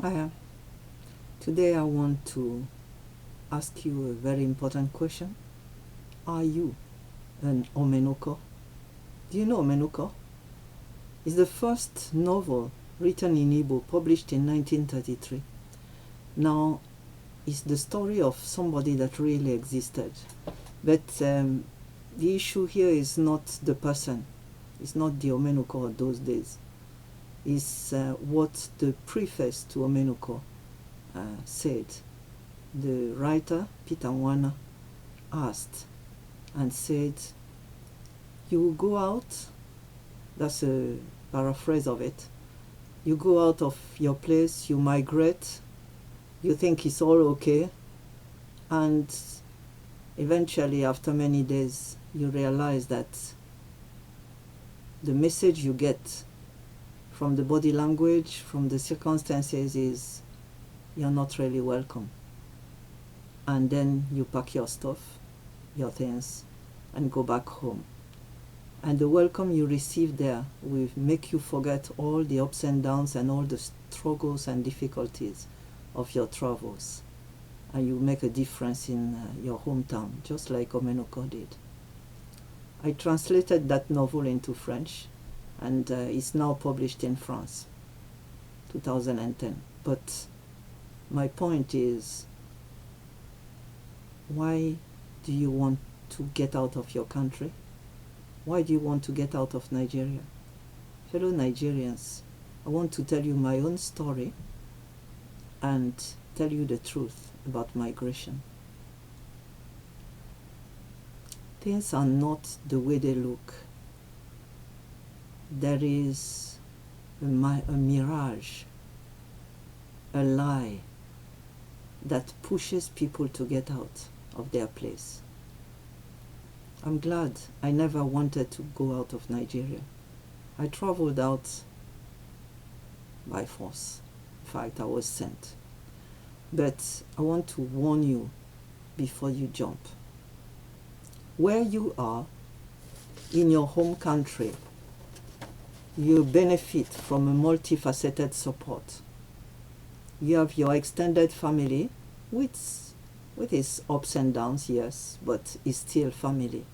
Uh, Today I want to ask you a very important question. Are you an Omenuko? Do you know Omenuko? It's the first novel written in Igbo, published in 1933. Now, it's the story of somebody that really existed. But the issue here is not the person. It's not the Omenuko of those days. It's what the preface to Omenuko said. The writer, Peter Wana, asked and said, you will go out, that's a paraphrase of it, you go out of your place, you migrate, you think it's all okay, and eventually after many days you realize that the message you get from the body language, from the circumstances is you're not really welcome. And then you pack your stuff, your things, and go back home. And the welcome you receive there will make you forget all the ups and downs and all the struggles and difficulties of your travels. And you make a difference in your hometown, just like Omenuko did. I translated that novel into French, and it's now published in France, 2010. But my point is, why do you want to get out of your country? Why do you want to get out of Nigeria? Fellow Nigerians, I want to tell you my own story and tell you the truth about migration. Things are not the way they look. There is a mirage, a lie that pushes people to get out of their place. I'm glad I never wanted to go out of Nigeria. I traveled out by force. In fact, I was sent. But I want to warn you before you jump. Where you are, in your home country, you benefit from a multifaceted support. You have your extended family with its ups and downs, yes, but it's still family.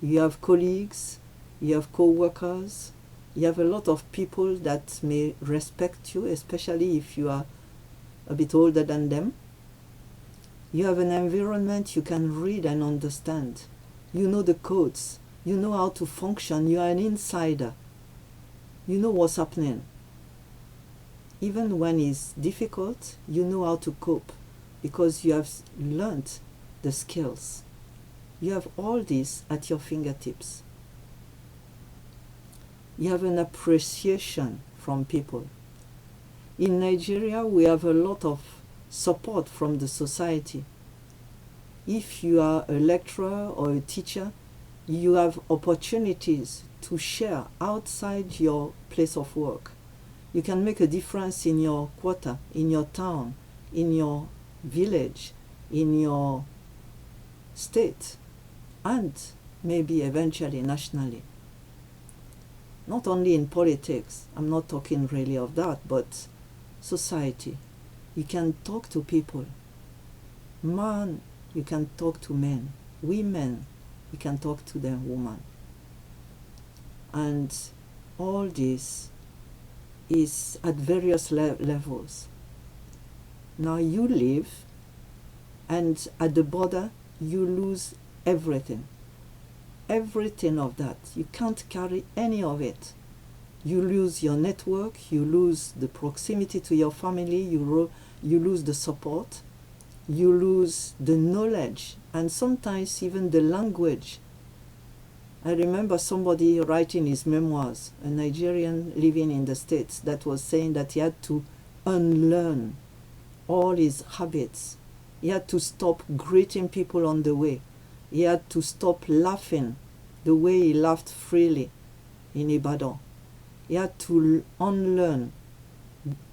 You have colleagues, you have co-workers, you have a lot of people that may respect you, especially if you are a bit older than them. You have an environment you can read and understand. You know the codes, you know how to function, you are an insider. You know what's happening. Even when it's difficult, you know how to cope because you have learned the skills. You have all this at your fingertips. You have an appreciation from people. In Nigeria, we have a lot of support from the society. If you are a lecturer or a teacher, you have opportunities to share outside your place of work. You can make a difference in your quarter, in your town, in your village, in your state, and maybe eventually nationally. Not only in politics, I'm not talking really of that, but society. You can talk to people. Man, you can talk to men. Women, you can talk to their woman. And all this is at various levels. Now you live, and at the border you lose everything. Everything of that. You can't carry any of it. You lose your network, you lose the proximity to your family, you lose the support, you lose the knowledge, and sometimes even the language. I remember somebody writing his memoirs, a Nigerian living in the States, that was saying that he had to unlearn all his habits. He had to stop greeting people on the way. He had to stop laughing the way he laughed freely in Ibadan. He had to unlearn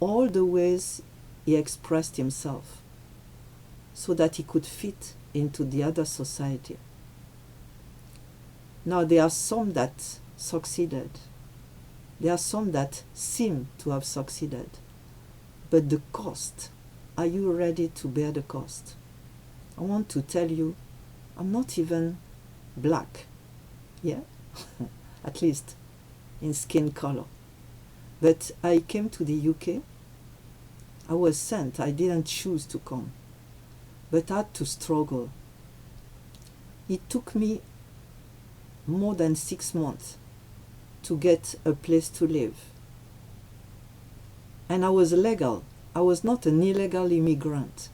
all the ways he expressed himself so that he could fit into the other society. Now, there are some that succeeded. There are some that seem to have succeeded. But the cost, are you ready to bear the cost? I want to tell you, I'm not even black, yeah? At least in skin color. But I came to the UK. I was sent. I didn't choose to come, but I had to struggle. It took me more than 6 months to get a place to live. And I was legal. I was not an illegal immigrant.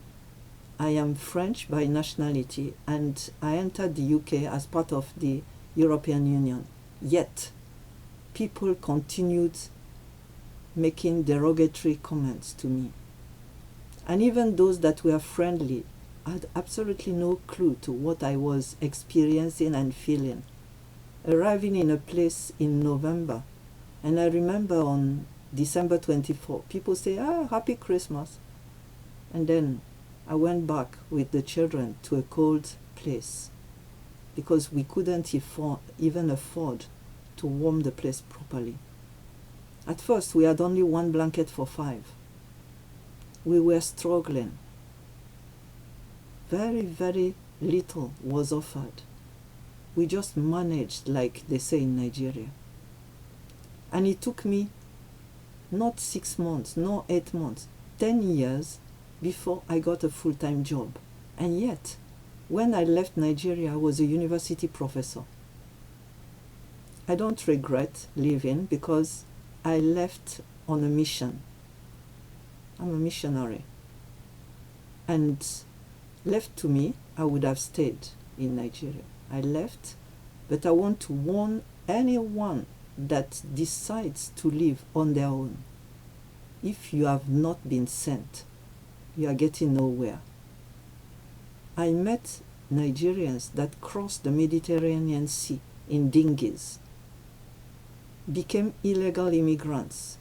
I am French by nationality, and I entered the UK as part of the European Union. Yet, people continued making derogatory comments to me. And even those that were friendly had absolutely no clue to what I was experiencing and feeling. Arriving in a place in November, and I remember on December 24, people say, Happy Christmas. And then I went back with the children to a cold place because we couldn't even afford to warm the place properly. At first, we had only 1 blanket for 5. We were struggling. Very, very little was offered. We just managed, like they say in Nigeria. And it took me not 6 months, not 8 months, 10 years before I got a full-time job. And yet, when I left Nigeria, I was a university professor. I don't regret leaving because I left on a mission. I'm a missionary. And left to me, I would have stayed in Nigeria. I left, but I want to warn anyone that decides to live on their own. If you have not been sent, you are getting nowhere. I met Nigerians that crossed the Mediterranean Sea in dinghies, became illegal immigrants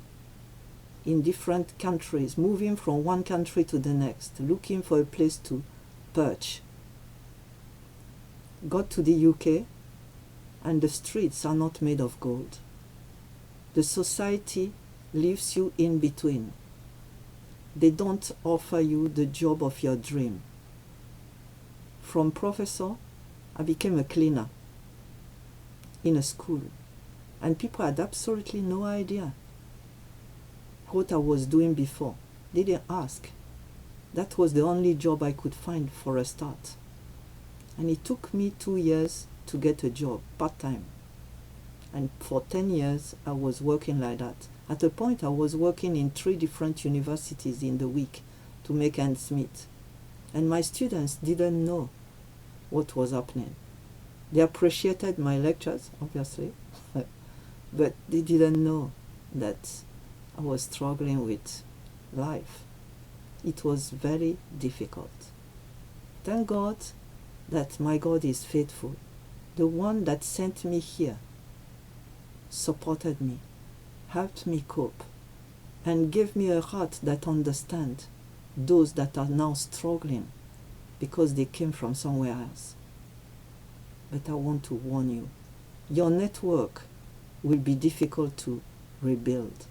in different countries, moving from one country to the next, looking for a place to perch. Got to the UK, and the streets are not made of gold. The society leaves you in between. They don't offer you the job of your dream. From professor, I became a cleaner in a school, and people had absolutely no idea what I was doing before. They didn't ask. That was the only job I could find for a start. And it took me 2 years to get a job, part-time. And for 10 years, I was working like that. At a point, I was working in 3 different universities in the week to make ends meet. And my students didn't know what was happening. They appreciated my lectures, obviously, but they didn't know that I was struggling with life. It was very difficult. Thank God that my God is faithful. The one that sent me here supported me, helped me cope, and gave me a heart that understands those that are now struggling because they came from somewhere else. But I want to warn you, your network will be difficult to rebuild.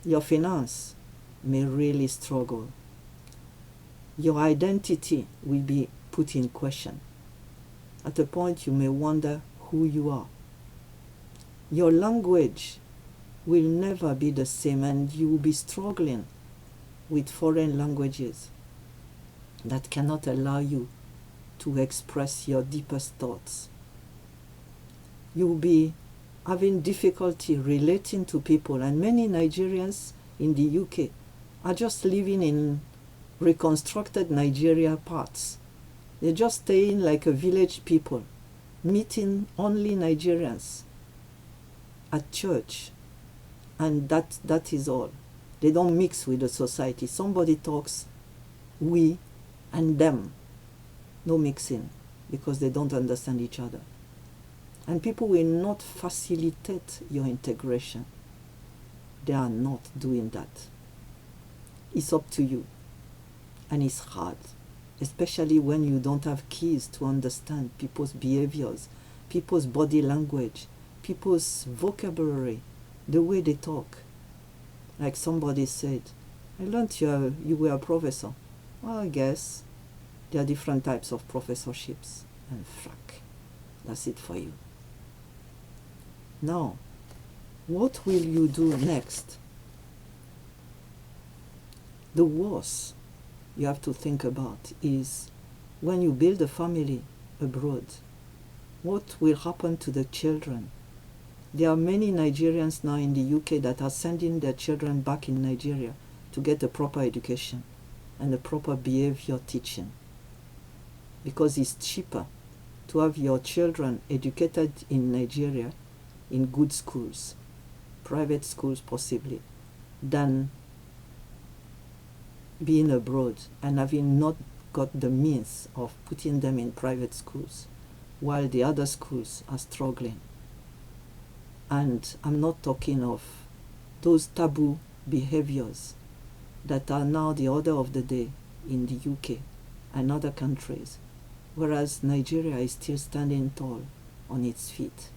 Your finance may really struggle. Your identity will be put in question. At a point, you may wonder who you are. Your language will never be the same, and you will be struggling with foreign languages that cannot allow you to express your deepest thoughts. You will be having difficulty relating to people, and many Nigerians in the UK are just living in reconstructed Nigeria parts. They're just staying like a village people, meeting only Nigerians at church, and that is all. They don't mix with the society. Somebody talks we and them, no mixing, because they don't understand each other. And people will not facilitate your integration. They are not doing that. It's up to you. And it's hard, especially when you don't have keys to understand people's behaviors, people's body language, people's vocabulary, the way they talk. Like somebody said, I learned you were a professor. Well, I guess there are different types of professorships, and frack, that's it for you. Now, what will you do next? The worst you have to think about is when you build a family abroad, what will happen to the children? There are many Nigerians now in the UK that are sending their children back in Nigeria to get a proper education and a proper behavior teaching, because it's cheaper to have your children educated in Nigeria in good schools, private schools possibly, than being abroad and having not got the means of putting them in private schools while the other schools are struggling. And I'm not talking of those taboo behaviors that are now the order of the day in the UK and other countries, whereas Nigeria is still standing tall on its feet.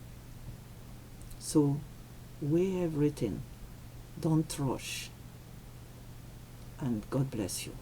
So weigh everything, don't rush, and God bless you.